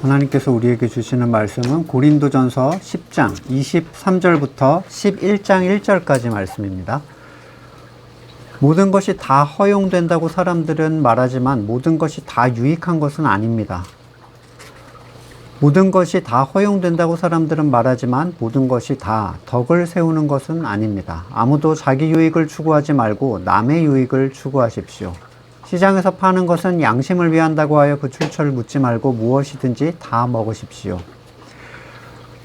하나님께서 우리에게 주시는 말씀은 고린도전서 10장 23절부터 11장 1절까지 말씀입니다. 모든 것이 다 허용된다고 사람들은 말하지만 모든 것이 다 유익한 것은 아닙니다. 모든 것이 다 허용된다고 사람들은 말하지만 모든 것이 다 덕을 세우는 것은 아닙니다. 아무도 자기 유익을 추구하지 말고 남의 유익을 추구하십시오. 시장에서 파는 것은 양심을 위한다고 하여 그 출처를 묻지 말고 무엇이든지 다 먹으십시오.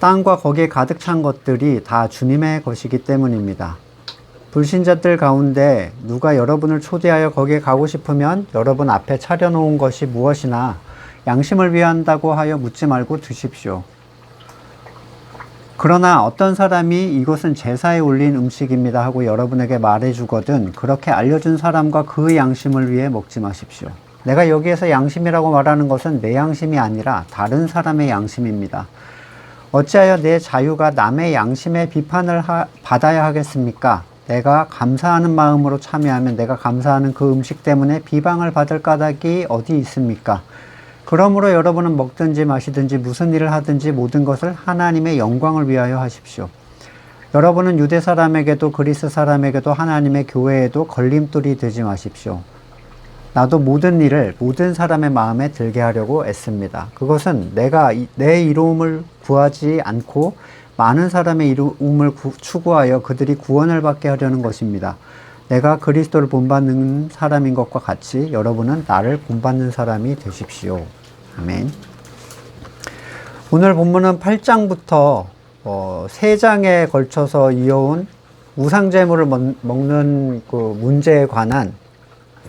땅과 거기에 가득 찬 것들이 다 주님의 것이기 때문입니다. 불신자들 가운데 누가 여러분을 초대하여 거기에 가고 싶으면 여러분 앞에 차려놓은 것이 무엇이나 양심을 위한다고 하여 묻지 말고 드십시오. 그러나 어떤 사람이 이것은 제사에 올린 음식입니다 하고 여러분에게 말해주거든 그렇게 알려준 사람과 그 양심을 위해 먹지 마십시오. 내가 여기에서 양심이라고 말하는 것은 내 양심이 아니라 다른 사람의 양심입니다. 어찌하여 내 자유가 남의 양심의 비판을 받아야 하겠습니까? 내가 감사하는 마음으로 참여하면 내가 감사하는 그 음식 때문에 비방을 받을 까닭이 어디 있습니까? 그러므로 여러분은 먹든지 마시든지 무슨 일을 하든지 모든 것을 하나님의 영광을 위하여 하십시오. 여러분은 유대 사람에게도 그리스 사람에게도 하나님의 교회에도 걸림돌이 되지 마십시오. 나도 모든 일을 모든 사람의 마음에 들게 하려고 애씁니다. 그것은 내가 내 이로움을 구하지 않고 많은 사람의 이로움을 추구하여 그들이 구원을 받게 하려는 것입니다. 내가 그리스도를 본받는 사람인 것과 같이 여러분은 나를 본받는 사람이 되십시오. 아멘. 오늘 본문은 8장부터 3장에 걸쳐서 이어온 우상제물을 먹는 그 문제에 관한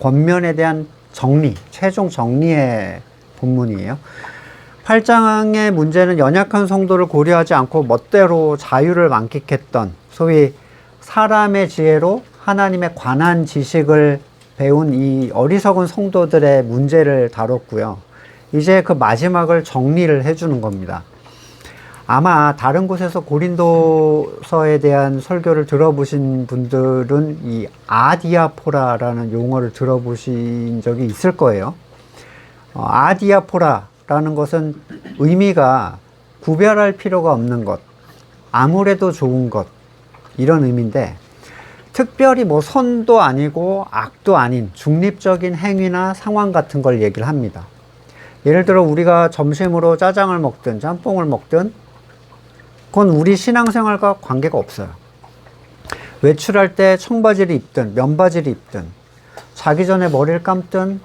권면에 대한 정리, 최종 정리의 본문이에요. 8장의 문제는 연약한 성도를 고려하지 않고 멋대로 자유를 만끽했던 소위 사람의 지혜로 하나님에 관한 지식을 배운 이 어리석은 성도들의 문제를 다뤘고요. 이제 그 마지막을 정리를 해주는 겁니다. 아마 다른 곳에서 고린도서에 대한 설교를 들어보신 분들은 이 아디아포라라는 용어를 들어보신 적이 있을 거예요. 아디아포라라는 것은 의미가 구별할 필요가 없는 것, 아무래도 좋은 것, 이런 의미인데 특별히 뭐 선도 아니고 악도 아닌 중립적인 행위나 상황 같은 걸 얘기를 합니다. 예를 들어 우리가 점심으로 짜장을 먹든 짬뽕을 먹든 그건 우리 신앙생활과 관계가 없어요. 외출할 때 청바지를 입든 면바지를 입든 자기 전에 머리를 감든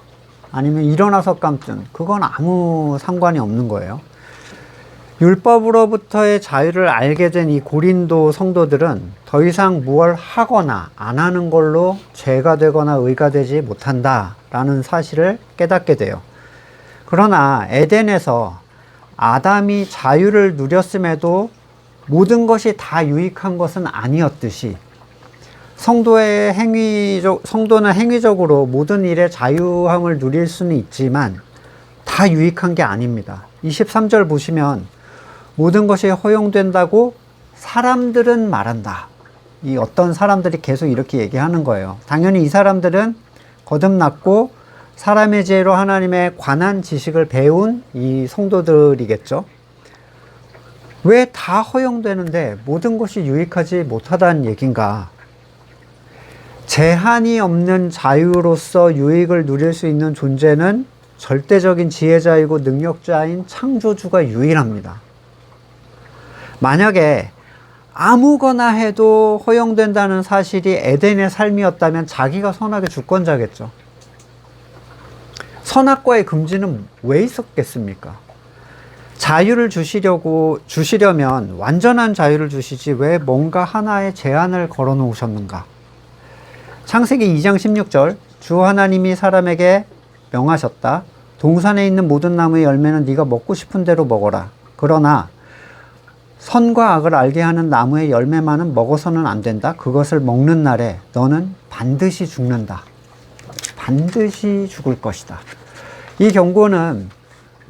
아니면 일어나서 감든 그건 아무 상관이 없는 거예요. 율법으로부터의 자유를 알게 된 이 고린도 성도들은 더 이상 무엇을 하거나 안 하는 걸로 죄가 되거나 의가 되지 못한다라는 사실을 깨닫게 돼요. 그러나 에덴에서 아담이 자유를 누렸음에도 모든 것이 다 유익한 것은 아니었듯이 성도는 행위적으로 모든 일에 자유함을 누릴 수는 있지만 다 유익한 게 아닙니다. 23절 보시면 모든 것이 허용된다고 사람들은 말한다. 이 어떤 사람들이 계속 이렇게 얘기하는 거예요. 당연히 이 사람들은 거듭났고 사람의 지혜로 하나님에 관한 지식을 배운 이 성도들이겠죠. 왜 다 허용되는데 모든 것이 유익하지 못하다는 얘기인가? 제한이 없는 자유로서 유익을 누릴 수 있는 존재는 절대적인 지혜자이고 능력자인 창조주가 유일합니다. 만약에 아무거나 해도 허용된다는 사실이 에덴의 삶이었다면 자기가 선악의 주권자겠죠. 선악과의 금지는 왜 있었겠습니까? 자유를 주시려면 완전한 자유를 주시지 왜 뭔가 하나의 제한을 걸어 놓으셨는가? 창세기 2장 16절 주 하나님이 사람에게 명하셨다. 동산에 있는 모든 나무의 열매는 네가 먹고 싶은 대로 먹어라. 그러나 선과 악을 알게 하는 나무의 열매만은 먹어서는 안 된다. 그것을 먹는 날에 너는 반드시 죽는다. 반드시 죽을 것이다. 이 경고는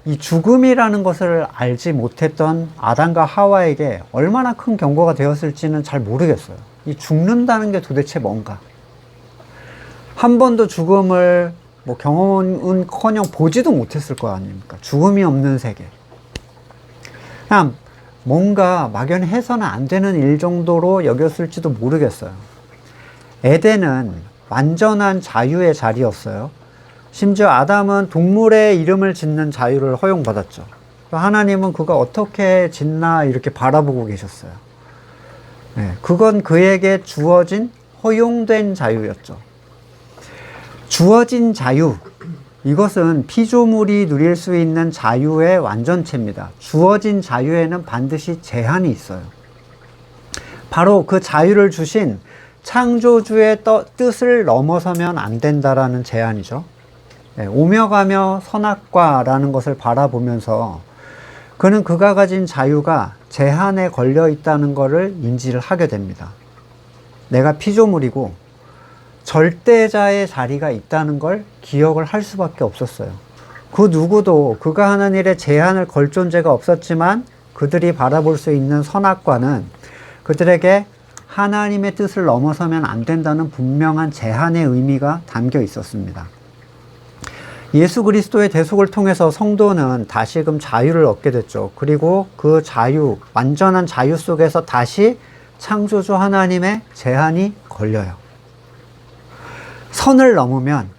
이 죽음이라는 것을 알지 못했던 아담과 하와에게 얼마나 큰 경고가 되었을지는 잘 모르겠어요. 이 죽는다는 게 도대체 뭔가? 한 번도 죽음을 경험은커녕 보지도 못했을 거 아닙니까? 죽음이 없는 세계. 그냥 뭔가 막연해서는 안 되는 일 정도로 여겼을지도 모르겠어요. 에덴은 완전한 자유의 자리였어요. 심지어 아담은 동물의 이름을 짓는 자유를 허용받았죠. 하나님은 그가 어떻게 짓나 이렇게 바라보고 계셨어요. 네, 그건 그에게 주어진 허용된 자유였죠. 주어진 자유, 이것은 피조물이 누릴 수 있는 자유의 완전체입니다. 주어진 자유에는 반드시 제한이 있어요. 바로 그 자유를 주신 창조주의 뜻을 넘어서면 안 된다라는 제한이죠. 네, 오며 가며 선악과라는 것을 바라보면서 그는 그가 가진 자유가 제한에 걸려 있다는 것을 인지를 하게 됩니다. 내가 피조물이고 절대자의 자리가 있다는 걸 기억을 할 수밖에 없었어요. 그 누구도 그가 하는 일에 제한을 걸 존재가 없었지만 그들이 바라볼 수 있는 선악과는 그들에게 하나님의 뜻을 넘어서면 안 된다는 분명한 제한의 의미가 담겨 있었습니다. 예수 그리스도의 대속을 통해서 성도는 다시금 자유를 얻게 됐죠. 그리고 그 자유, 완전한 자유 속에서 다시 창조주 하나님의 제한이 걸려요. 선을 넘으면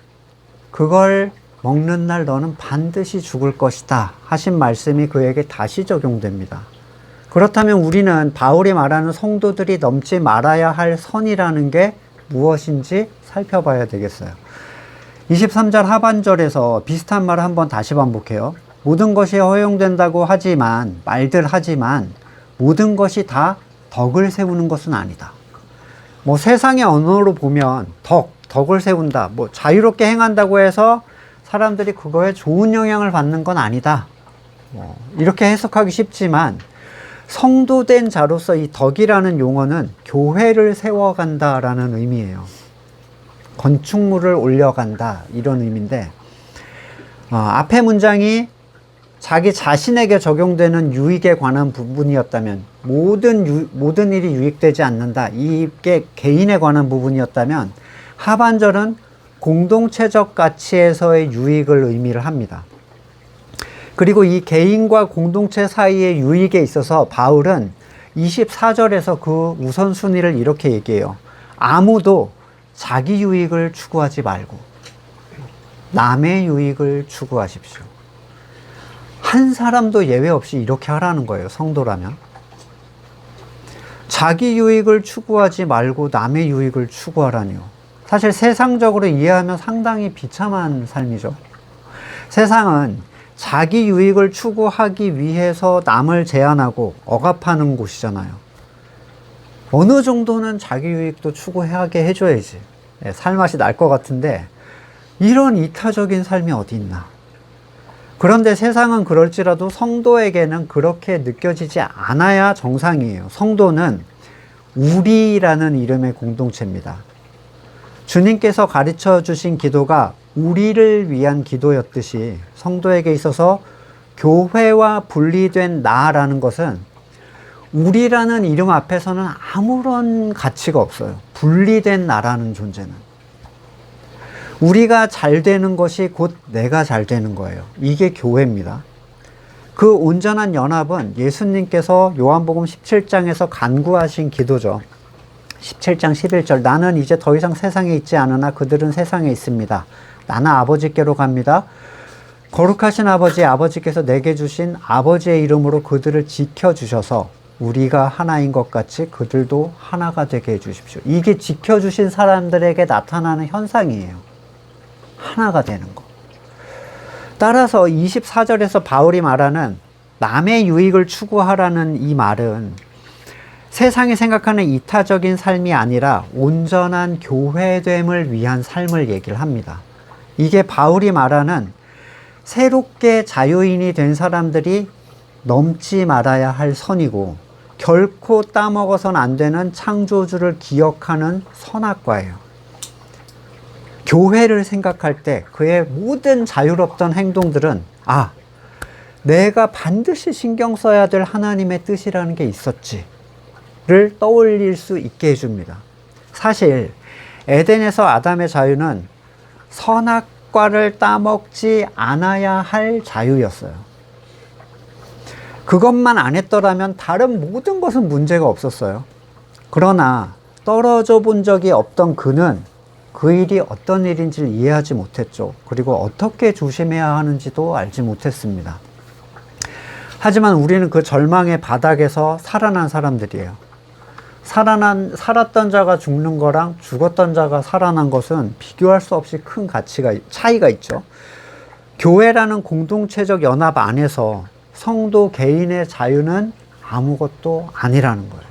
그걸 먹는 날 너는 반드시 죽을 것이다 하신 말씀이 그에게 다시 적용됩니다. 그렇다면 우리는 바울이 말하는 성도들이 넘지 말아야 할 선이라는 게 무엇인지 살펴봐야 되겠어요. 23절 하반절에서 비슷한 말을 한번 다시 반복해요. 모든 것이 허용된다고 말들 하지만 모든 것이 다 덕을 세우는 것은 아니다. 세상의 언어로 보면 덕을 세운다. 자유롭게 행한다고 해서 사람들이 그거에 좋은 영향을 받는 건 아니다. 이렇게 해석하기 쉽지만 성도된 자로서 이 덕이라는 용어는 교회를 세워간다라는 의미예요. 건축물을 올려간다 이런 의미인데 앞에 문장이 자기 자신에게 적용되는 유익에 관한 부분이었다면 모든 일이 유익되지 않는다 이게 개인에 관한 부분이었다면 하반절은 공동체적 가치에서의 유익을 의미를 합니다. 그리고 이 개인과 공동체 사이의 유익에 있어서 바울은 24절에서 그 우선순위를 이렇게 얘기해요. 아무도 자기 유익을 추구하지 말고 남의 유익을 추구하십시오. 한 사람도 예외 없이 이렇게 하라는 거예요. 성도라면. 자기 유익을 추구하지 말고 남의 유익을 추구하라니요. 사실 세상적으로 이해하면 상당히 비참한 삶이죠. 세상은 자기 유익을 추구하기 위해서 남을 제한하고 억압하는 곳이잖아요. 어느 정도는 자기 유익도 추구하게 해줘야지 살맛이 날 것 같은데 이런 이타적인 삶이 어디 있나. 그런데 세상은 그럴지라도 성도에게는 그렇게 느껴지지 않아야 정상이에요. 성도는 우리라는 이름의 공동체입니다. 주님께서 가르쳐 주신 기도가 우리를 위한 기도였듯이 성도에게 있어서 교회와 분리된 나라는 것은 우리라는 이름 앞에서는 아무런 가치가 없어요. 분리된 나라는 존재는. 우리가 잘 되는 것이 곧 내가 잘 되는 거예요. 이게 교회입니다. 그 온전한 연합은 예수님께서 요한복음 17장에서 간구하신 기도죠. 17장 11절 나는 이제 더 이상 세상에 있지 않으나 그들은 세상에 있습니다. 나는 아버지께로 갑니다. 거룩하신 아버지께서 내게 주신 아버지의 이름으로 그들을 지켜주셔서 우리가 하나인 것 같이 그들도 하나가 되게 해주십시오. 이게 지켜주신 사람들에게 나타나는 현상이에요. 하나가 되는 거. 따라서 24절에서 바울이 말하는 남의 유익을 추구하라는 이 말은 세상이 생각하는 이타적인 삶이 아니라 온전한 교회됨을 위한 삶을 얘기를 합니다. 이게 바울이 말하는 새롭게 자유인이 된 사람들이 넘지 말아야 할 선이고 결코 따먹어서는 안 되는 창조주를 기억하는 선악과예요. 교회를 생각할 때 그의 모든 자유롭던 행동들은 내가 반드시 신경 써야 될 하나님의 뜻이라는 게 있었지 를 떠올릴 수 있게 해줍니다. 사실 에덴에서 아담의 자유는 선악과를 따먹지 않아야 할 자유였어요. 그것만 안 했더라면 다른 모든 것은 문제가 없었어요. 그러나 떨어져 본 적이 없던 그는 그 일이 어떤 일인지를 이해하지 못했죠. 그리고 어떻게 조심해야 하는지도 알지 못했습니다. 하지만 우리는 그 절망의 바닥에서 살아난 사람들이에요. 살았던 자가 죽는 거랑 죽었던 자가 살아난 것은 비교할 수 없이 큰 차이가 있죠. 교회라는 공동체적 연합 안에서 성도 개인의 자유는 아무것도 아니라는 거예요.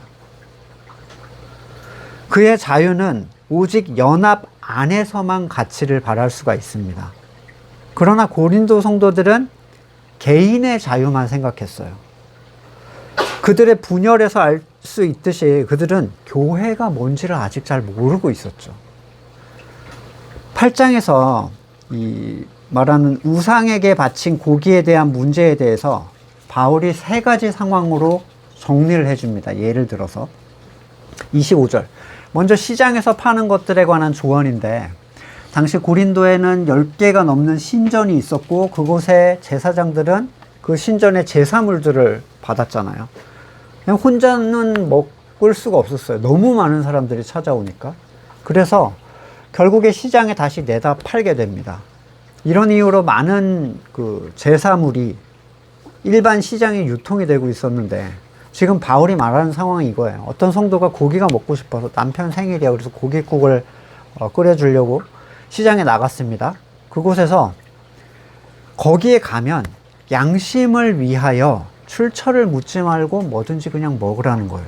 그의 자유는 오직 연합 안에서만 가치를 발할 수가 있습니다. 그러나 고린도 성도들은 개인의 자유만 생각했어요. 그들의 분열에서 알 수 있듯이 그들은 교회가 뭔지를 아직 잘 모르고 있었죠. 8장에서 이 말하는 우상에게 바친 고기에 대한 문제에 대해서 바울이 3가지 상황으로 정리를 해줍니다. 예를 들어서 25절, 먼저 시장에서 파는 것들에 관한 조언인데, 당시 고린도에는 10개가 넘는 신전이 있었고 그곳의 제사장들은 그 신전의 제사물들을 받았잖아요. 그냥 혼자는 먹을 수가 없었어요. 너무 많은 사람들이 찾아오니까. 그래서 결국에 시장에 다시 내다 팔게 됩니다. 이런 이유로 많은 그 제사물이 일반 시장에 유통이 되고 있었는데, 지금 바울이 말하는 상황이 이거예요. 어떤 성도가 고기가 먹고 싶어서, 남편 생일이야 그래서 고깃국을 끓여주려고 시장에 나갔습니다. 그곳에서 거기에 가면 양심을 위하여 출처를 묻지 말고 뭐든지 그냥 먹으라는 거예요.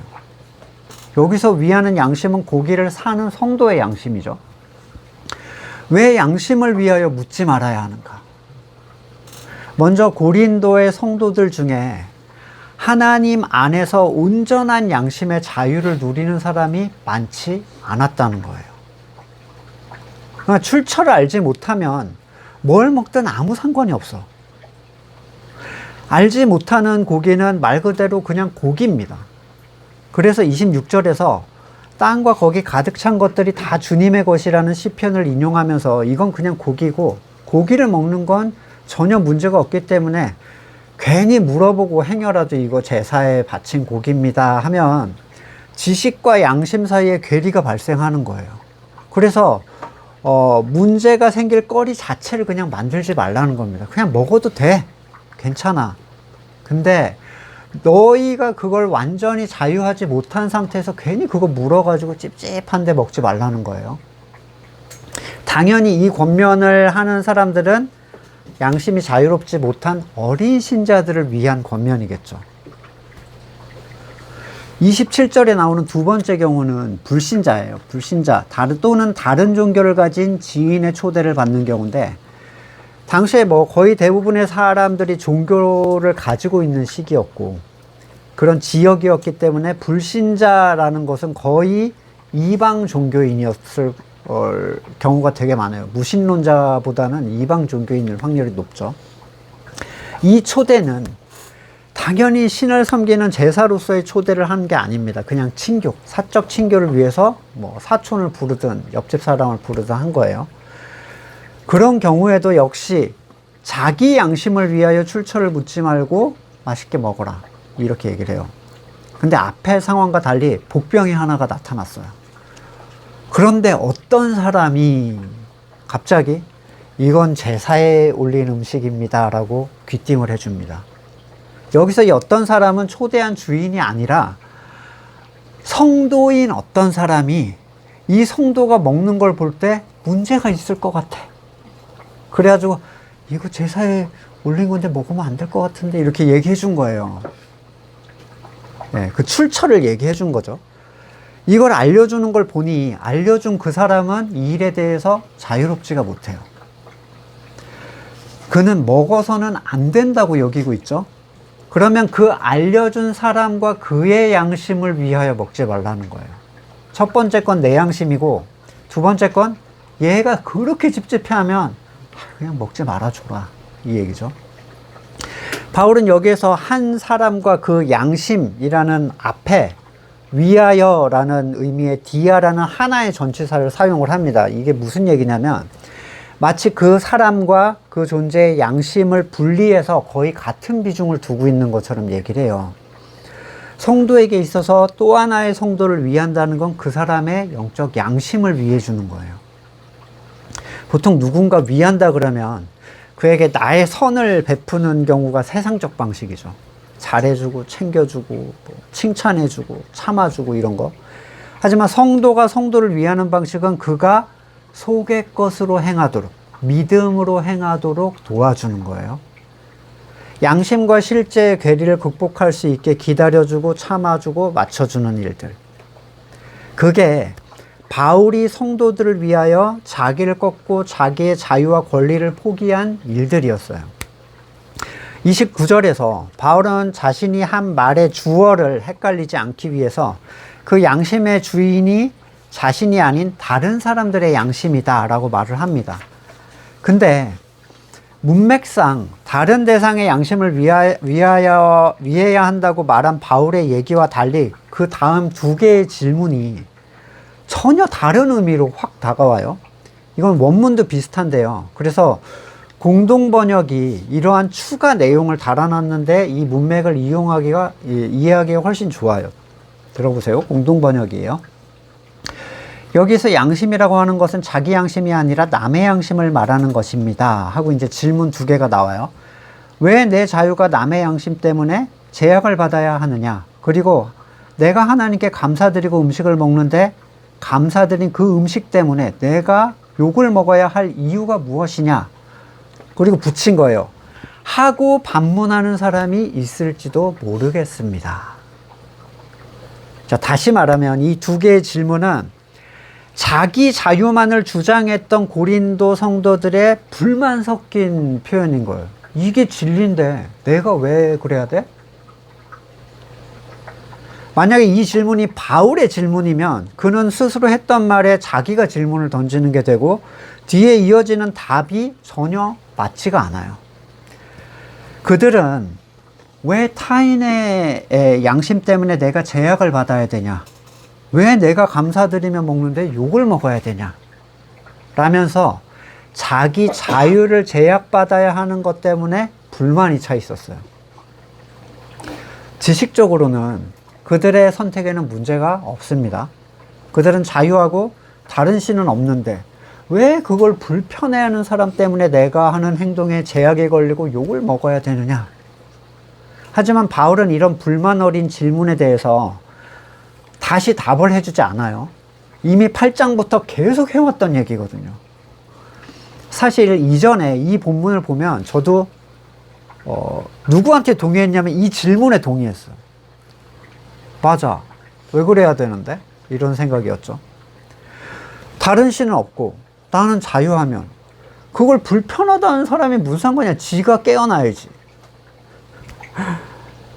여기서 위하는 양심은 고기를 사는 성도의 양심이죠. 왜 양심을 위하여 묻지 말아야 하는가? 먼저 고린도의 성도들 중에 하나님 안에서 온전한 양심의 자유를 누리는 사람이 많지 않았다는 거예요. 그러니까 출처를 알지 못하면 뭘 먹든 아무 상관이 없어. 알지 못하는 고기는 말 그대로 그냥 고기입니다. 그래서 26절에서 땅과 거기 가득 찬 것들이 다 주님의 것이라는 시편을 인용하면서 이건 그냥 고기고, 고기를 먹는 건 전혀 문제가 없기 때문에 괜히 물어보고 행여라도 이거 제사에 바친 고기입니다 하면 지식과 양심 사이에 괴리가 발생하는 거예요. 그래서 문제가 생길 거리 자체를 그냥 만들지 말라는 겁니다. 그냥 먹어도 돼. 괜찮아. 근데 너희가 그걸 완전히 자유하지 못한 상태에서 괜히 그거 물어가지고 찝찝한데 먹지 말라는 거예요. 당연히 이 권면을 하는 사람들은 양심이 자유롭지 못한 어린 신자들을 위한 권면이겠죠. 27절에 나오는 두 번째 경우는 불신자예요. 불신자 또는 다른 종교를 가진 지인의 초대를 받는 경우인데, 당시에 거의 대부분의 사람들이 종교를 가지고 있는 시기였고 그런 지역이었기 때문에 불신자라는 것은 거의 이방 종교인이었을 경우가 되게 많아요. 무신론자보다는 이방 종교인일 확률이 높죠. 이 초대는 당연히 신을 섬기는 제사로서의 초대를 하는 게 아닙니다. 그냥 친교, 사적 친교를 위해서 사촌을 부르든 옆집 사람을 부르든 한 거예요. 그런 경우에도 역시 자기 양심을 위하여 출처를 묻지 말고 맛있게 먹어라, 이렇게 얘기를 해요. 근데 앞의 상황과 달리 복병이 하나가 나타났어요. 그런데 어떤 사람이 갑자기 이건 제사에 올린 음식입니다 라고 귀띔을 해줍니다. 여기서 이 어떤 사람은 초대한 주인이 아니라 성도인 어떤 사람이 이 성도가 먹는 걸 볼 때 문제가 있을 것 같아. 그래가지고 이거 제사에 올린 건데 먹으면 안 될 것 같은데 이렇게 얘기해 준 거예요. 네, 그 출처를 얘기해 준 거죠. 이걸 알려주는 걸 보니 알려준 그 사람은 이 일에 대해서 자유롭지가 못해요. 그는 먹어서는 안 된다고 여기고 있죠. 그러면 그 알려준 사람과 그의 양심을 위하여 먹지 말라는 거예요. 첫 번째 건 내 양심이고, 두 번째 건 얘가 그렇게 찝찝해하면 그냥 먹지 말아줘라, 이 얘기죠. 바울은 여기에서 한 사람과 그 양심이라는 앞에 위하여라는 의미의 디아라는 하나의 전치사를 사용을 합니다. 이게 무슨 얘기냐면, 마치 그 사람과 그 존재의 양심을 분리해서 거의 같은 비중을 두고 있는 것처럼 얘기를 해요. 성도에게 있어서 또 하나의 성도를 위한다는 건 그 사람의 영적 양심을 위해 주는 거예요. 보통 누군가 위한다 그러면 그에게 나의 선을 베푸는 경우가 세상적 방식이죠. 잘해주고 챙겨주고 뭐 칭찬해주고 참아주고 이런 거. 하지만 성도가 성도를 위하는 방식은 그가 속의 것으로 행하도록, 믿음으로 행하도록 도와주는 거예요. 양심과 실제의 괴리를 극복할 수 있게 기다려주고 참아주고 맞춰주는 일들. 그게 바울이 성도들을 위하여 자기를 꺾고 자기의 자유와 권리를 포기한 일들이었어요. 29절에서 바울은 자신이 한 말의 주어를 헷갈리지 않기 위해서 그 양심의 주인이 자신이 아닌 다른 사람들의 양심이다 라고 말을 합니다. 근데 문맥상 다른 대상의 양심을 위해야 한다고 말한 바울의 얘기와 달리 그 다음 두 개의 질문이 전혀 다른 의미로 확 다가와요. 이건 원문도 비슷한데요. 그래서 공동번역이 이러한 추가 내용을 달아놨는데 이 문맥을 이해하기가 훨씬 좋아요. 들어보세요. 공동번역이에요. 여기서 양심이라고 하는 것은 자기 양심이 아니라 남의 양심을 말하는 것입니다. 하고 이제 질문 두 개가 나와요. 왜 내 자유가 남의 양심 때문에 제약을 받아야 하느냐? 그리고 내가 하나님께 감사드리고 음식을 먹는데 감사드린 그 음식 때문에 내가 욕을 먹어야 할 이유가 무엇이냐? 그리고 붙인 거예요. 하고 반문하는 사람이 있을지도 모르겠습니다. 자, 다시 말하면 이 두 개의 질문은 자기 자유만을 주장했던 고린도 성도들의 불만 섞인 표현인 거예요. 이게 진리인데 내가 왜 그래야 돼? 만약에 이 질문이 바울의 질문이면 그는 스스로 했던 말에 자기가 질문을 던지는 게 되고 뒤에 이어지는 답이 전혀 맞지가 않아요. 그들은 왜 타인의 양심 때문에 내가 제약을 받아야 되냐? 왜 내가 감사드리며 먹는데 욕을 먹어야 되냐? 라면서 자기 자유를 제약받아야 하는 것 때문에 불만이 차 있었어요. 지식적으로는 그들의 선택에는 문제가 없습니다. 그들은 자유하고 다른 신은 없는데 왜 그걸 불편해하는 사람 때문에 내가 하는 행동에 제약이 걸리고 욕을 먹어야 되느냐? 하지만 바울은 이런 불만 어린 질문에 대해서 다시 답을 해주지 않아요. 이미 8장부터 계속 해왔던 얘기거든요. 사실 이전에 이 본문을 보면 저도 누구한테 동의했냐면 이 질문에 동의했어요. 맞아. 왜 그래야 되는데? 이런 생각이었죠. 다른 신은 없고 나는 자유하면 그걸 불편하다는 사람이 무슨 상관이야. 지가 깨어나야지.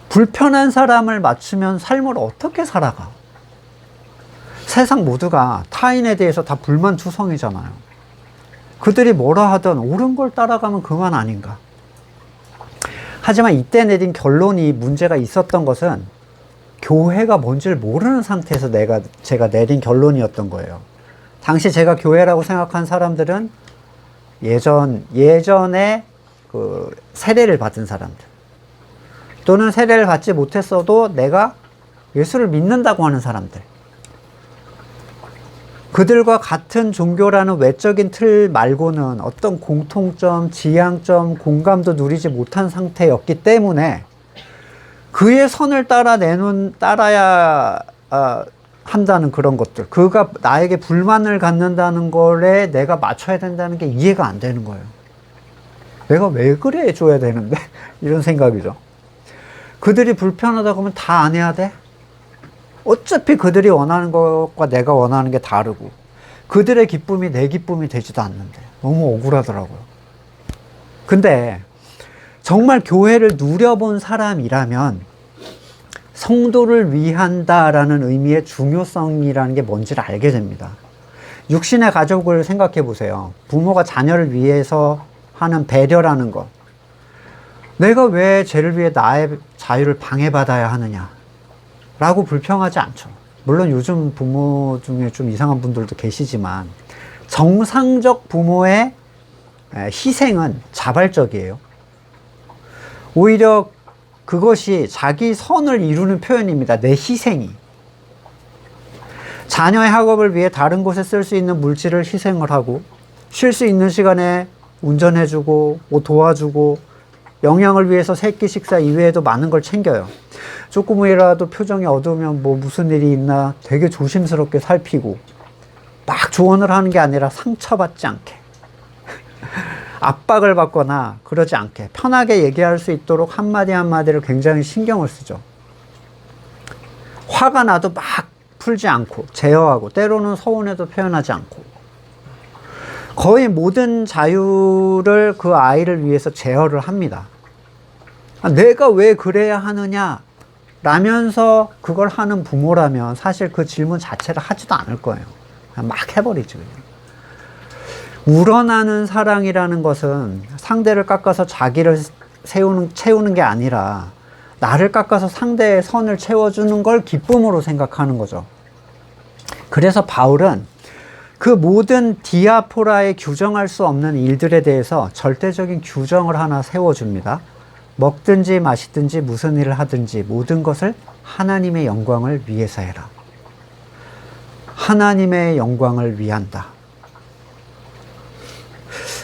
불편한 사람을 맞추면 삶을 어떻게 살아가? 세상 모두가 타인에 대해서 다 불만투성이잖아요. 그들이 뭐라 하든 옳은 걸 따라가면 그만 아닌가. 하지만 이때 내린 결론이 문제가 있었던 것은 교회가 뭔지를 모르는 상태에서 제가 내린 결론이었던 거예요. 당시 제가 교회라고 생각한 사람들은 예전에 그 세례를 받은 사람들, 또는 세례를 받지 못했어도 내가 예수를 믿는다고 하는 사람들, 그들과 같은 종교라는 외적인 틀 말고는 어떤 공통점, 지향점, 공감도 누리지 못한 상태였기 때문에 그의 선을 따라야 한다는 그런 것들, 그가 나에게 불만을 갖는다는 거에 내가 맞춰야 된다는 게 이해가 안 되는 거예요. 내가 왜 그래 줘야 되는데? 이런 생각이죠. 그들이 불편하다고 하면 다 안 해야 돼? 어차피 그들이 원하는 것과 내가 원하는 게 다르고 그들의 기쁨이 내 기쁨이 되지도 않는데 너무 억울하더라고요. 근데 정말 교회를 누려본 사람이라면 성도를 위한다라는 의미의 중요성이라는 게 뭔지를 알게 됩니다. 육신의 가족을 생각해 보세요. 부모가 자녀를 위해서 하는 배려라는 것. 내가 왜 쟤를 위해 나의 자유를 방해받아야 하느냐 라고 불평하지 않죠. 물론 요즘 부모 중에 좀 이상한 분들도 계시지만 정상적 부모의 희생은 자발적이에요. 오히려 그것이 자기 선을 이루는 표현입니다. 내 희생이. 자녀의 학업을 위해 다른 곳에 쓸 수 있는 물질을 희생을 하고, 쉴 수 있는 시간에 운전해주고, 뭐 도와주고, 영양을 위해서 세끼 식사 이외에도 많은 걸 챙겨요. 조금이라도 표정이 어두우면 뭐 무슨 일이 있나 되게 조심스럽게 살피고, 막 조언을 하는 게 아니라 상처받지 않게, 압박을 받거나 그러지 않게 편하게 얘기할 수 있도록 한마디 한마디를 굉장히 신경을 쓰죠. 화가 나도 막 풀지 않고 제어하고, 때로는 서운해도 표현하지 않고, 거의 모든 자유를 그 아이를 위해서 제어를 합니다. 내가 왜 그래야 하느냐 라면서 그걸 하는 부모라면 사실 그 질문 자체를 하지도 않을 거예요. 그냥 막 해버리죠. 그냥. 우러나는 사랑이라는 것은 상대를 깎아서 자기를 채우는 게 아니라 나를 깎아서 상대의 선을 채워주는 걸 기쁨으로 생각하는 거죠. 그래서 바울은 그 모든 디아포라에 규정할 수 없는 일들에 대해서 절대적인 규정을 하나 세워줍니다. 먹든지 마시든지 무슨 일을 하든지 모든 것을 하나님의 영광을 위해서 해라. 하나님의 영광을 위한다.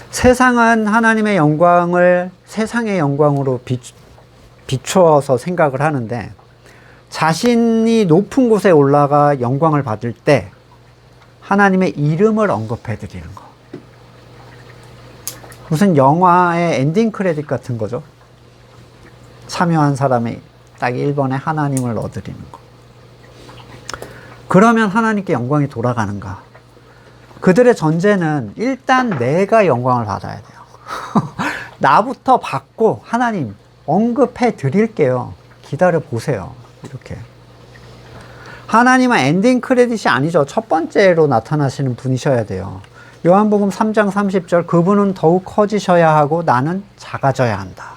세상은 하나님의 영광을 세상의 영광으로 비추어서 생각을 하는데, 자신이 높은 곳에 올라가 영광을 받을 때 하나님의 이름을 언급해 드리는 거. 무슨 영화의 엔딩 크레딧 같은 거죠. 참여한 사람이 딱 1번에 하나님을 넣어드리는 거. 그러면 하나님께 영광이 돌아가는가? 그들의 전제는 일단 내가 영광을 받아야 돼요. 나부터 받고 하나님 언급해 드릴게요. 기다려 보세요. 이렇게. 하나님은 엔딩 크레딧이 아니죠. 첫 번째로 나타나시는 분이셔야 돼요. 요한복음 3장 30절, 그분은 더욱 커지셔야 하고 나는 작아져야 한다.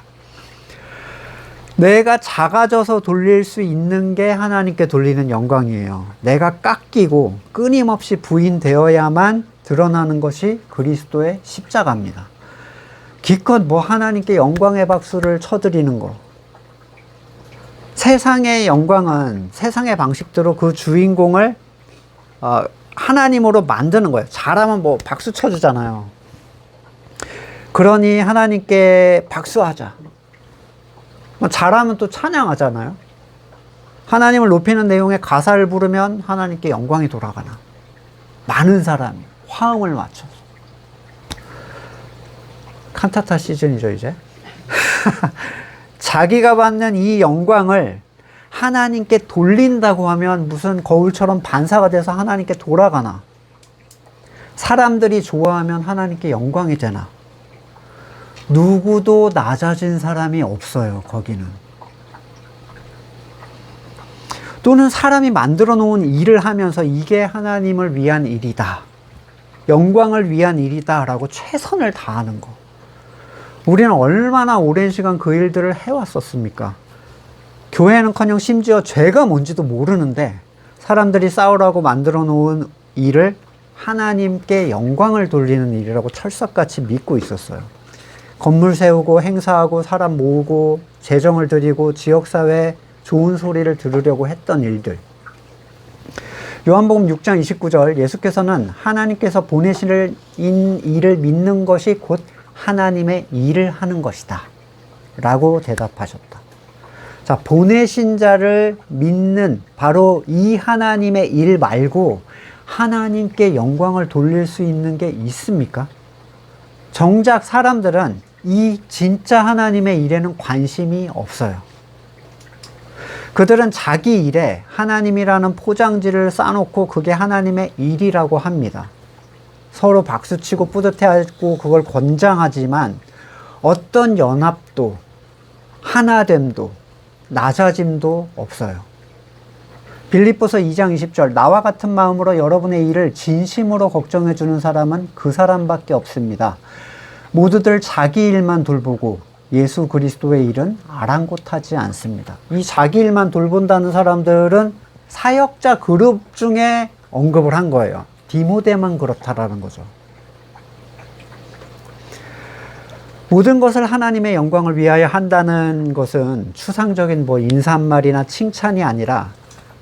내가 작아져서 돌릴 수 있는 게 하나님께 돌리는 영광이에요. 내가 깎이고 끊임없이 부인되어야만 드러나는 것이 그리스도의 십자가입니다. 기껏 뭐 하나님께 영광의 박수를 쳐드리는 거. 세상의 영광은 세상의 방식대로 그 주인공을 하나님으로 만드는 거예요. 잘하면 뭐 박수 쳐주잖아요. 그러니 하나님께 박수하자. 잘하면 또 찬양하잖아요. 하나님을 높이는 내용의 가사를 부르면 하나님께 영광이 돌아가나. 많은 사람이 화음을 맞춰서. 칸타타 시즌이죠, 이제. 자기가 받는 이 영광을 하나님께 돌린다고 하면 무슨 거울처럼 반사가 돼서 하나님께 돌아가나. 사람들이 좋아하면 하나님께 영광이 되나. 누구도 낮아진 사람이 없어요, 거기는. 또는 사람이 만들어 놓은 일을 하면서 이게 하나님을 위한 일이다, 영광을 위한 일이다 라고 최선을 다하는 거. 우리는 얼마나 오랜 시간 그 일들을 해왔었습니까? 교회는커녕 심지어 죄가 뭔지도 모르는데 사람들이 싸우라고 만들어 놓은 일을 하나님께 영광을 돌리는 일이라고 철석같이 믿고 있었어요. 건물 세우고 행사하고 사람 모으고 재정을 들이고 지역사회에 좋은 소리를 들으려고 했던 일들. 요한복음 6장 29절, 예수께서는 하나님께서 보내신 일을 믿는 것이 곧 하나님의 일을 하는 것이다 라고 대답하셨다. 자, 보내신 자를 믿는 바로 이 하나님의 일 말고 하나님께 영광을 돌릴 수 있는 게 있습니까? 정작 사람들은 이 진짜 하나님의 일에는 관심이 없어요. 그들은 자기 일에 하나님이라는 포장지를 싸놓고 그게 하나님의 일이라고 합니다. 서로 박수치고 뿌듯해하고 그걸 권장하지만 어떤 연합도, 하나됨도, 낮아짐도 없어요. 빌립보서 2장 20절, 나와 같은 마음으로 여러분의 일을 진심으로 걱정해 주는 사람은 그 사람밖에 없습니다. 모두들 자기 일만 돌보고 예수 그리스도의 일은 아랑곳하지 않습니다. 이 자기 일만 돌본다는 사람들은 사역자 그룹 중에 언급을 한 거예요. 디모데만 그렇다라는 거죠. 모든 것을 하나님의 영광을 위하여 한다는 것은 추상적인 인사말이나 칭찬이 아니라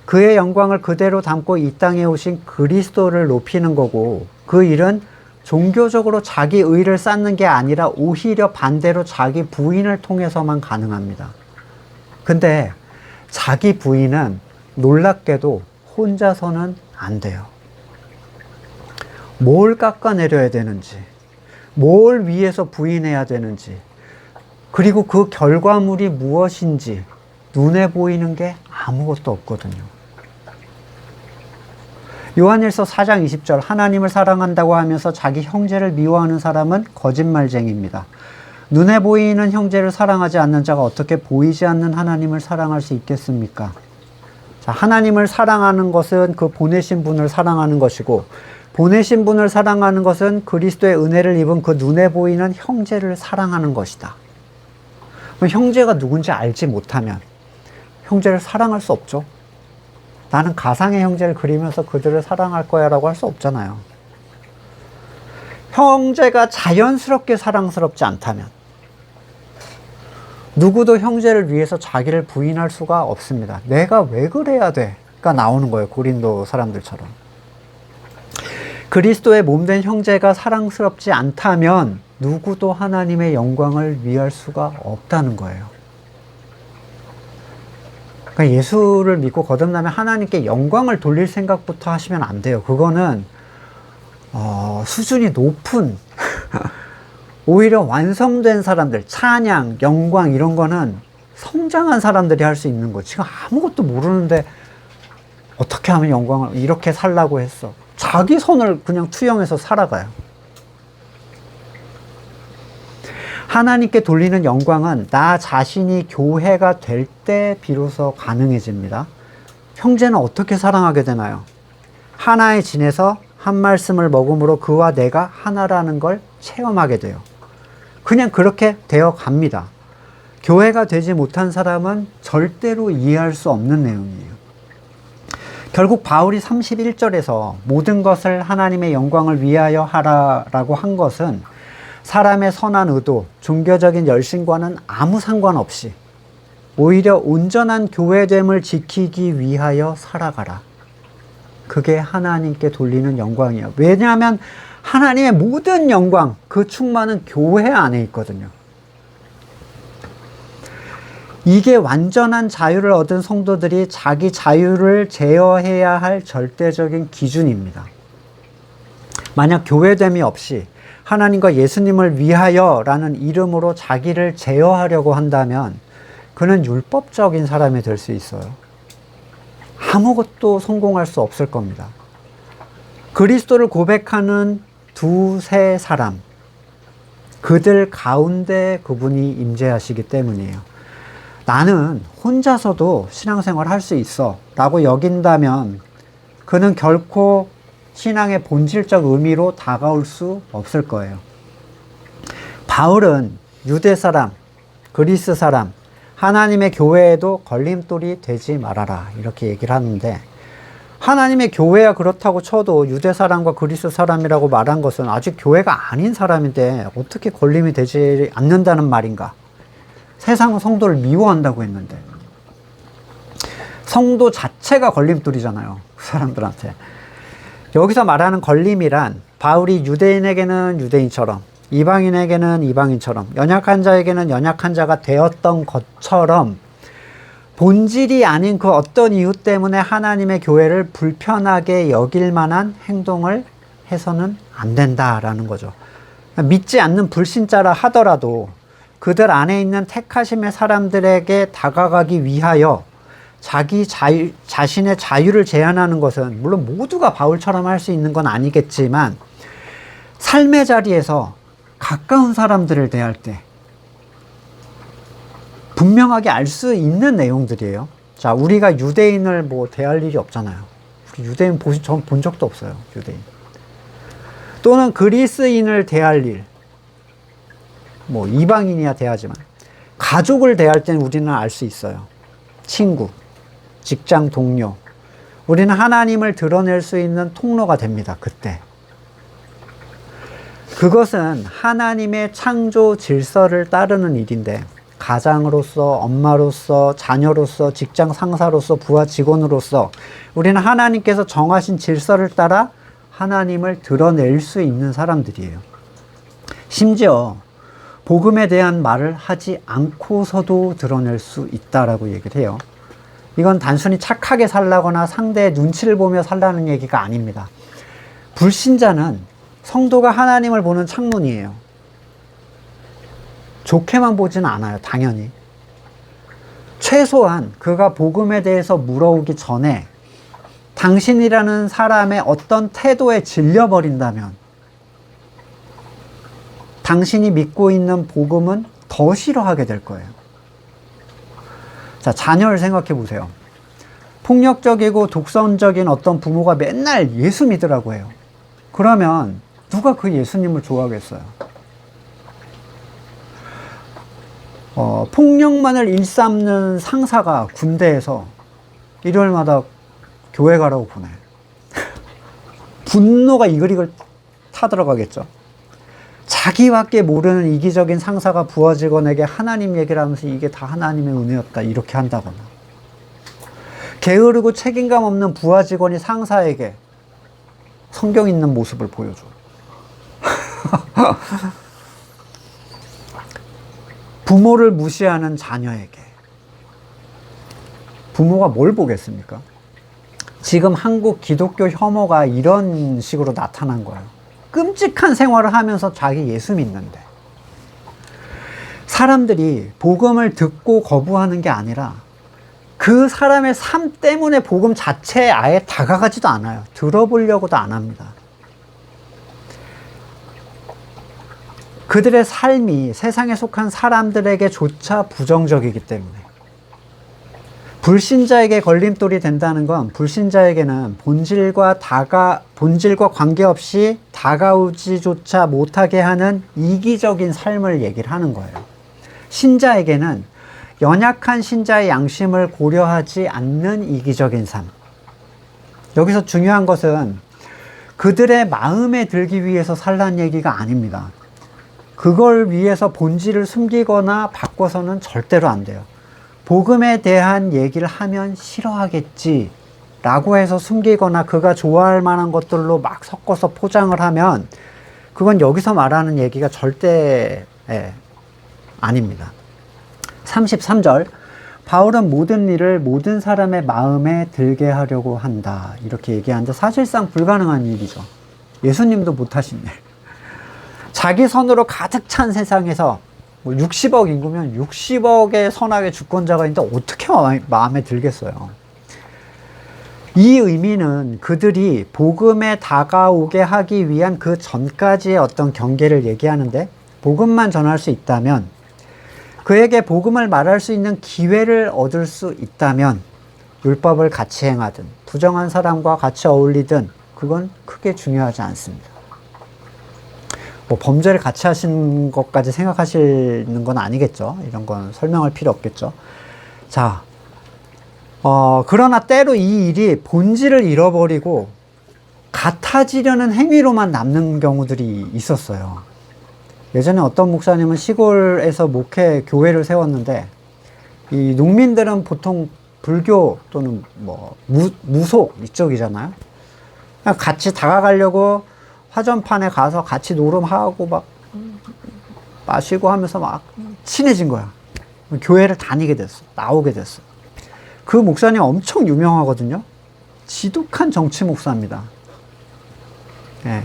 그의 영광을 그대로 담고 이 땅에 오신 그리스도를 높이는 거고, 그 일은 종교적으로 자기 의를 쌓는 게 아니라 오히려 반대로 자기 부인을 통해서만 가능합니다. 근데 자기 부인은 놀랍게도 혼자서는 안 돼요. 뭘 깎아내려야 되는지, 뭘 위해서 부인해야 되는지, 그리고 그 결과물이 무엇인지 눈에 보이는 게 아무것도 없거든요. 요한일서 4장 20절, 하나님을 사랑한다고 하면서 자기 형제를 미워하는 사람은 거짓말쟁이입니다. 눈에 보이는 형제를 사랑하지 않는 자가 어떻게 보이지 않는 하나님을 사랑할 수 있겠습니까? 자, 하나님을 사랑하는 것은 그 보내신 분을 사랑하는 것이고, 보내신 분을 사랑하는 것은 그리스도의 은혜를 입은 그 눈에 보이는 형제를 사랑하는 것이다. 형제가 누군지 알지 못하면 형제를 사랑할 수 없죠. 나는 가상의 형제를 그리면서 그들을 사랑할 거야 라고 할 수 없잖아요. 형제가 자연스럽게 사랑스럽지 않다면 누구도 형제를 위해서 자기를 부인할 수가 없습니다. 내가 왜 그래야 돼?가 나오는 거예요. 고린도 사람들처럼. 그리스도의 몸된 형제가 사랑스럽지 않다면 누구도 하나님의 영광을 위할 수가 없다는 거예요. 그러니까 예수를 믿고 거듭나면 하나님께 영광을 돌릴 생각부터 하시면 안 돼요. 그거는 수준이 높은 오히려 완성된 사람들, 찬양, 영광 이런 거는 성장한 사람들이 할 수 있는 거. 지금 아무것도 모르는데 어떻게 하면 영광을 이렇게 살라고 했어. 자기 손을 그냥 투영해서 살아가요. 하나님께 돌리는 영광은 나 자신이 교회가 될 때 비로소 가능해집니다. 형제는 어떻게 사랑하게 되나요? 하나의 진에서 한 말씀을 먹음으로 그와 내가 하나라는 걸 체험하게 돼요. 그냥 그렇게 되어 갑니다. 교회가 되지 못한 사람은 절대로 이해할 수 없는 내용이에요. 결국 바울이 31절에서 모든 것을 하나님의 영광을 위하여 하라라고 한 것은 사람의 선한 의도, 종교적인 열심과는 아무 상관없이 오히려 온전한 교회됨을 지키기 위하여 살아가라. 그게 하나님께 돌리는 영광이에요. 왜냐하면 하나님의 모든 영광, 그 충만은 교회 안에 있거든요. 이게 완전한 자유를 얻은 성도들이 자기 자유를 제어해야 할 절대적인 기준입니다. 만약 교회됨이 없이 하나님과 예수님을 위하여 라는 이름으로 자기를 제어하려고 한다면 그는 율법적인 사람이 될 수 있어요. 아무것도 성공할 수 없을 겁니다. 그리스도를 고백하는 두세 사람, 그들 가운데 그분이 임재하시기 때문이에요. 나는 혼자서도 신앙생활 할 수 있어 라고 여긴다면 그는 결코 신앙의 본질적 의미로 다가올 수 없을 거예요. 바울은 유대 사람, 그리스 사람, 하나님의 교회에도 걸림돌이 되지 말아라 이렇게 얘기를 하는데, 하나님의 교회야 그렇다고 쳐도 유대 사람과 그리스 사람이라고 말한 것은 아직 교회가 아닌 사람인데 어떻게 걸림이 되지 않는다는 말인가? 세상은 성도를 미워한다고 했는데 성도 자체가 걸림돌이잖아요, 그 사람들한테. 여기서 말하는 걸림이란 바울이 유대인에게는 유대인처럼, 이방인에게는 이방인처럼, 연약한 자에게는 연약한 자가 되었던 것처럼 본질이 아닌 그 어떤 이유 때문에 하나님의 교회를 불편하게 여길 만한 행동을 해서는 안 된다라는 거죠. 믿지 않는 불신자라 하더라도 그들 안에 있는 택하심의 사람들에게 다가가기 위하여 자기 자신의 자유를 제한하는 것은, 물론 모두가 바울처럼 할 수 있는 건 아니겠지만 삶의 자리에서 가까운 사람들을 대할 때 분명하게 알 수 있는 내용들이에요. 자, 우리가 유대인을 대할 일이 없잖아요. 유대인 전 본 적도 없어요, 유대인. 또는 그리스인을 대할 일, 이방인이야 대하지만 가족을 대할 때는 우리는 알 수 있어요. 친구, 직장 동료, 우리는 하나님을 드러낼 수 있는 통로가 됩니다. 그때 그것은 하나님의 창조 질서를 따르는 일인데, 가장으로서, 엄마로서, 자녀로서, 직장 상사로서, 부하 직원으로서 우리는 하나님께서 정하신 질서를 따라 하나님을 드러낼 수 있는 사람들이에요. 심지어 복음에 대한 말을 하지 않고서도 드러낼 수 있다라고 얘기를 해요. 이건 단순히 착하게 살라거나 상대의 눈치를 보며 살라는 얘기가 아닙니다. 불신자는 성도가 하나님을 보는 창문이에요. 좋게만 보지는 않아요, 당연히. 최소한 그가 복음에 대해서 물어오기 전에 당신이라는 사람의 어떤 태도에 질려버린다면 당신이 믿고 있는 복음은 더 싫어하게 될 거예요. 자, 자녀를 생각해 보세요. 폭력적이고 독선적인 어떤 부모가 맨날 예수 믿으라고 해요. 그러면 누가 그 예수님을 좋아하겠어요? 폭력만을 일삼는 상사가 군대에서 일요일마다 교회 가라고 보내. 분노가 이글이글 타들어가겠죠. 자기밖에 모르는 이기적인 상사가 부하 직원에게 하나님 얘기를 하면서 이게 다 하나님의 은혜였다 이렇게 한다거나, 게으르고 책임감 없는 부하 직원이 상사에게 성경 있는 모습을 보여줘. 부모를 무시하는 자녀에게 부모가 뭘 보겠습니까? 지금 한국 기독교 혐오가 이런 식으로 나타난 거예요. 끔찍한 생활을 하면서 자기 예수 믿는데, 사람들이 복음을 듣고 거부하는 게 아니라 그 사람의 삶 때문에 복음 자체에 아예 다가가지도 않아요. 들어보려고도 안 합니다. 그들의 삶이 세상에 속한 사람들에게조차 부정적이기 때문에. 불신자에게 걸림돌이 된다는 건 불신자에게는 본질과 관계없이 다가오지조차 못하게 하는 이기적인 삶을 얘기를 하는 거예요. 신자에게는 연약한 신자의 양심을 고려하지 않는 이기적인 삶. 여기서 중요한 것은 그들의 마음에 들기 위해서 살라는 얘기가 아닙니다. 그걸 위해서 본질을 숨기거나 바꿔서는 절대로 안 돼요. 복음에 대한 얘기를 하면 싫어하겠지 라고 해서 숨기거나 그가 좋아할 만한 것들로 막 섞어서 포장을 하면 그건 여기서 말하는 얘기가 절대 아닙니다. 33절, 바울은 모든 일을 모든 사람의 마음에 들게 하려고 한다 이렇게 얘기하는데, 사실상 불가능한 일이죠. 예수님도 못하신 일. 자기 선으로 가득 찬 세상에서 60억 인구면 60억의 선악의 주권자가 있는데 어떻게 마음에 들겠어요? 이 의미는 그들이 복음에 다가오게 하기 위한 그 전까지의 어떤 경계를 얘기하는데, 복음만 전할 수 있다면, 그에게 복음을 말할 수 있는 기회를 얻을 수 있다면 율법을 같이 행하든 부정한 사람과 같이 어울리든 그건 크게 중요하지 않습니다. 뭐 범죄를 같이 하신 것까지 생각하시는 건 아니겠죠. 이런 건 설명할 필요 없겠죠. 자, 그러나 때로 이 일이 본질을 잃어버리고 같아지려는 행위로만 남는 경우들이 있었어요. 예전에 어떤 목사님은 시골에서 목회 교회를 세웠는데, 이 농민들은 보통 불교 또는 뭐 무속 이쪽이잖아요. 그냥 같이 다가가려고 화전판에 가서 같이 노름하고 막 마시고 하면서 막 친해진 거야. 교회를 다니게 됐어. 나오게 됐어. 그 목사님 엄청 유명하거든요. 지독한 정치 목사입니다. 예.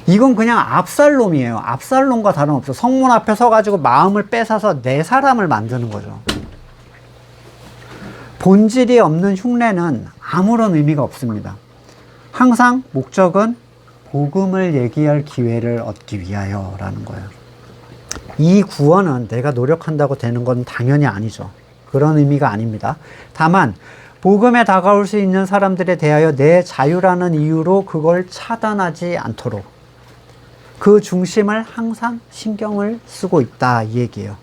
이건 그냥 압살롬이에요. 압살롬과 다름없어. 성문 앞에 서가지고 마음을 뺏어서 내 사람을 만드는 거죠. 본질이 없는 흉내는 아무런 의미가 없습니다. 항상 목적은 복음을 얘기할 기회를 얻기 위하여 라는 거예요. 이 구원은 내가 노력한다고 되는 건 당연히 아니죠. 그런 의미가 아닙니다. 다만 복음에 다가올 수 있는 사람들에 대하여 내 자유라는 이유로 그걸 차단하지 않도록 그 중심을 항상 신경을 쓰고 있다 이 얘기예요.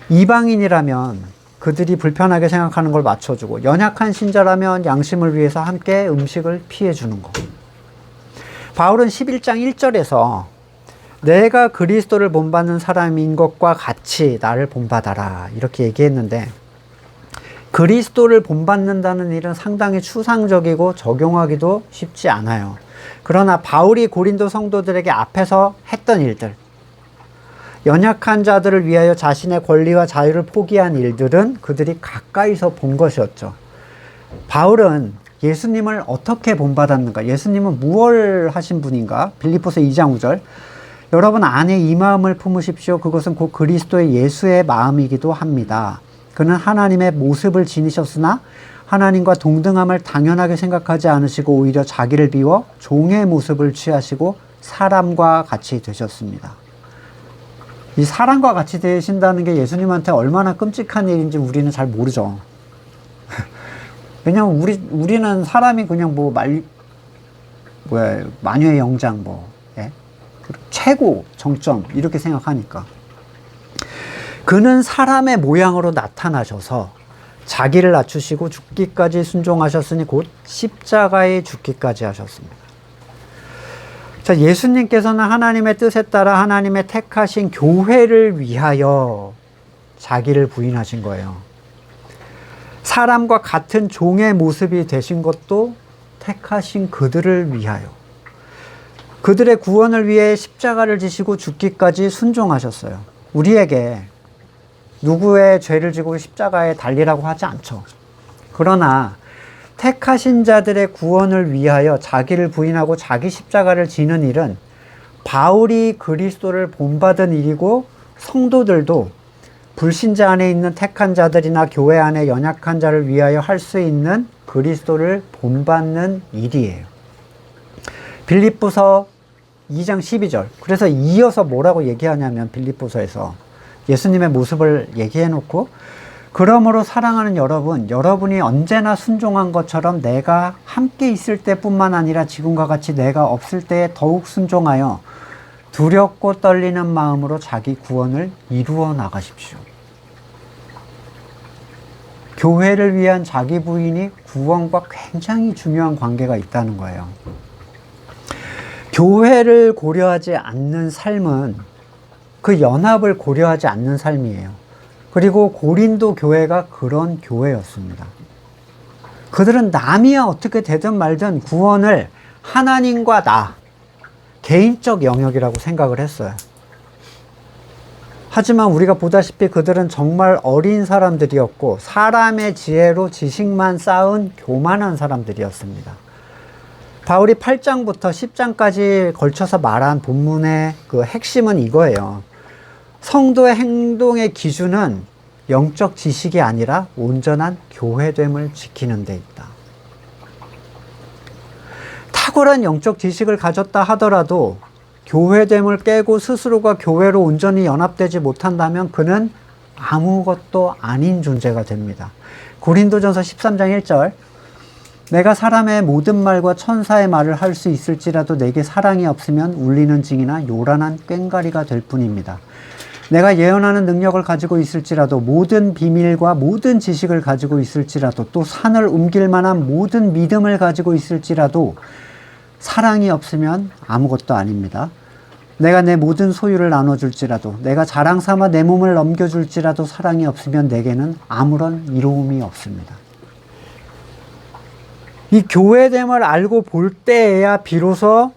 이방인이라면 그들이 불편하게 생각하는 걸 맞춰주고, 연약한 신자라면 양심을 위해서 함께 음식을 피해주는 거. 바울은 11장 1절에서 내가 그리스도를 본받는 사람인 것과 같이 나를 본받아라 이렇게 얘기했는데, 그리스도를 본받는다는 일은 상당히 추상적이고 적용하기도 쉽지 않아요. 그러나 바울이 고린도 성도들에게 앞에서 했던 일들, 연약한 자들을 위하여 자신의 권리와 자유를 포기한 일들은 그들이 가까이서 본 것이었죠. 바울은 예수님을 어떻게 본받았는가? 예수님은 무엇을 하신 분인가? 빌립보서 2장 5절. 여러분 안에 이 마음을 품으십시오. 그것은 곧 그리스도의 예수의 마음이기도 합니다. 그는 하나님의 모습을 지니셨으나 하나님과 동등함을 당연하게 생각하지 않으시고 오히려 자기를 비워 종의 모습을 취하시고 사람과 같이 되셨습니다. 이 사람과 같이 되신다는 게 예수님한테 얼마나 끔찍한 일인지 우리는 잘 모르죠. 왜냐면 우리는 사람이 그냥 마녀의 영장 예? 최고 정점 이렇게 생각하니까. 그는 사람의 모양으로 나타나셔서 자기를 낮추시고 죽기까지 순종하셨으니 곧 십자가에 죽기까지 하셨습니다. 자, 예수님께서는 하나님의 뜻에 따라 하나님의 택하신 교회를 위하여 자기를 부인하신 거예요. 사람과 같은 종의 모습이 되신 것도 택하신 그들을 위하여, 그들의 구원을 위해 십자가를 지시고 죽기까지 순종하셨어요. 우리에게 누구의 죄를 지고 십자가에 달리라고 하지 않죠. 그러나 택하신 자들의 구원을 위하여 자기를 부인하고 자기 십자가를 지는 일은 바울이 그리스도를 본받은 일이고, 성도들도 불신자 안에 있는 택한 자들이나 교회 안에 연약한 자를 위하여 할 수 있는 그리스도를 본받는 일이에요. 빌립보서 2장 12절. 그래서 이어서 뭐라고 얘기하냐면, 빌립보서에서 예수님의 모습을 얘기해 놓고, 그러므로 사랑하는 여러분, 여러분이 언제나 순종한 것처럼 내가 함께 있을 때뿐만 아니라 지금과 같이 내가 없을 때에 더욱 순종하여 두렵고 떨리는 마음으로 자기 구원을 이루어 나가십시오. 교회를 위한 자기 부인이 구원과 굉장히 중요한 관계가 있다는 거예요. 교회를 고려하지 않는 삶은 그 연합을 고려하지 않는 삶이에요. 그리고 고린도 교회가 그런 교회였습니다. 그들은 남이야 어떻게 되든 말든 구원을 하나님과 나, 개인적 영역이라고 생각을 했어요. 하지만 우리가 보다시피 그들은 정말 어린 사람들이었고 사람의 지혜로 지식만 쌓은 교만한 사람들이었습니다. 바울이 8장부터 10장까지 걸쳐서 말한 본문의 그 핵심은 이거예요. 성도의 행동의 기준은 영적 지식이 아니라 온전한 교회됨을 지키는 데 있다. 탁월한 영적 지식을 가졌다 하더라도 교회됨을 깨고 스스로가 교회로 온전히 연합되지 못한다면 그는 아무것도 아닌 존재가 됩니다. 고린도전서 13장 1절. 내가 사람의 모든 말과 천사의 말을 할 수 있을지라도 내게 사랑이 없으면 울리는 징이나 요란한 꽹과리가 될 뿐입니다. 내가 예언하는 능력을 가지고 있을지라도, 모든 비밀과 모든 지식을 가지고 있을지라도, 또 산을 옮길 만한 모든 믿음을 가지고 있을지라도 사랑이 없으면 아무것도 아닙니다. 내가 내 모든 소유를 나눠줄지라도, 내가 자랑 삼아 내 몸을 넘겨줄지라도 사랑이 없으면 내게는 아무런 이로움이 없습니다. 이 교회됨을 알고 볼 때에야 비로소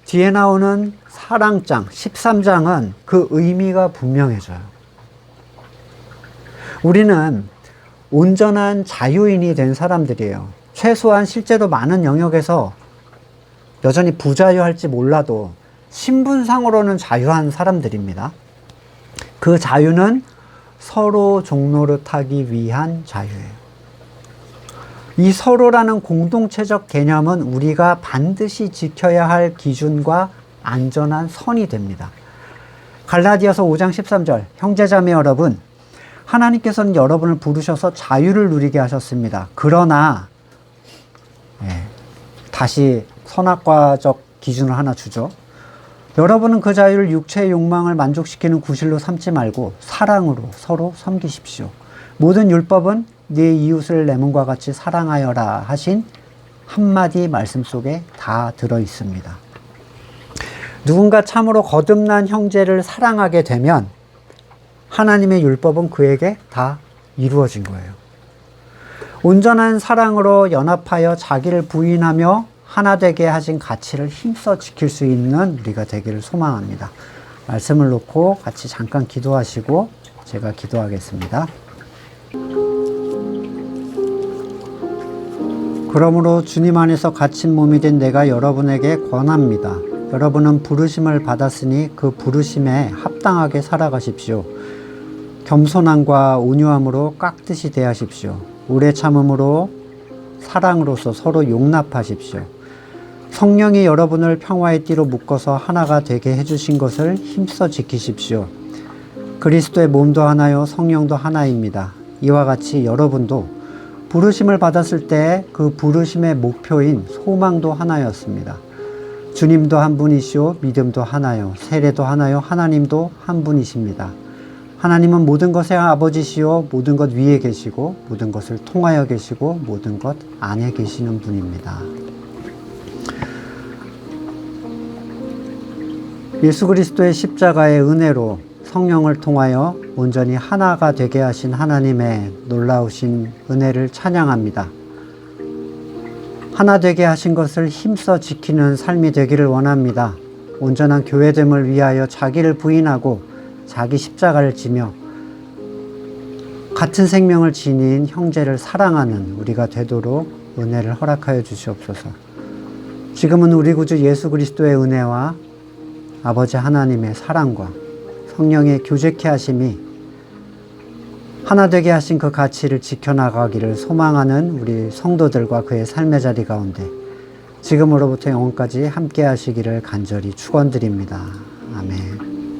뒤에 나오는 사랑장 13장은 그 의미가 분명해져요. 우리는 온전한 자유인이 된 사람들이에요. 최소한 실제로 많은 영역에서 여전히 부자유할지 몰라도 신분상으로는 자유한 사람들입니다. 그 자유는 서로 종노릇하기 위한 자유예요. 이 서로라는 공동체적 개념은 우리가 반드시 지켜야 할 기준과 안전한 선이 됩니다. 갈라디아서 5장 13절. 형제자매 여러분, 하나님께서는 여러분을 부르셔서 자유를 누리게 하셨습니다. 그러나 다시 선악과적 기준을 하나 주죠. 여러분은 그 자유를 육체의 욕망을 만족시키는 구실로 삼지 말고 사랑으로 서로 섬기십시오. 모든 율법은 네 이웃을 내 몸과 같이 사랑하여라 하신 한마디 말씀 속에 다 들어 있습니다. 누군가 참으로 거듭난 형제를 사랑하게 되면 하나님의 율법은 그에게 다 이루어진 거예요. 온전한 사랑으로 연합하여 자기를 부인하며 하나 되게 하신 가치를 힘써 지킬 수 있는 우리가 되기를 소망합니다. 말씀을 놓고 같이 잠깐 기도하시고 제가 기도하겠습니다. 그러므로 주님 안에서 갇힌 몸이 된 내가 여러분에게 권합니다. 여러분은 부르심을 받았으니 그 부르심에 합당하게 살아가십시오. 겸손함과 온유함으로 깍듯이 대하십시오. 오래 참음으로 사랑으로서 서로 용납하십시오. 성령이 여러분을 평화의 띠로 묶어서 하나가 되게 해주신 것을 힘써 지키십시오. 그리스도의 몸도 하나요 성령도 하나입니다. 이와 같이 여러분도 부르심을 받았을 때 그 부르심의 목표인 소망도 하나였습니다. 주님도 한 분이시오 믿음도 하나요 세례도 하나요 하나님도 한 분이십니다. 하나님은 모든 것의 아버지시오 모든 것 위에 계시고 모든 것을 통하여 계시고 모든 것 안에 계시는 분입니다. 예수 그리스도의 십자가의 은혜로 성령을 통하여 온전히 하나가 되게 하신 하나님의 놀라우신 은혜를 찬양합니다. 하나 되게 하신 것을 힘써 지키는 삶이 되기를 원합니다. 온전한 교회됨을 위하여 자기를 부인하고 자기 십자가를 지며 같은 생명을 지닌 형제를 사랑하는 우리가 되도록 은혜를 허락하여 주시옵소서. 지금은 우리 구주 예수 그리스도의 은혜와 아버지 하나님의 사랑과 성령의 교제케 하심이 하나 되게 하신 그 가치를 지켜나가기를 소망하는 우리 성도들과 그의 삶의 자리 가운데 지금으로부터 영원까지 함께 하시기를 간절히 축원드립니다. 아멘.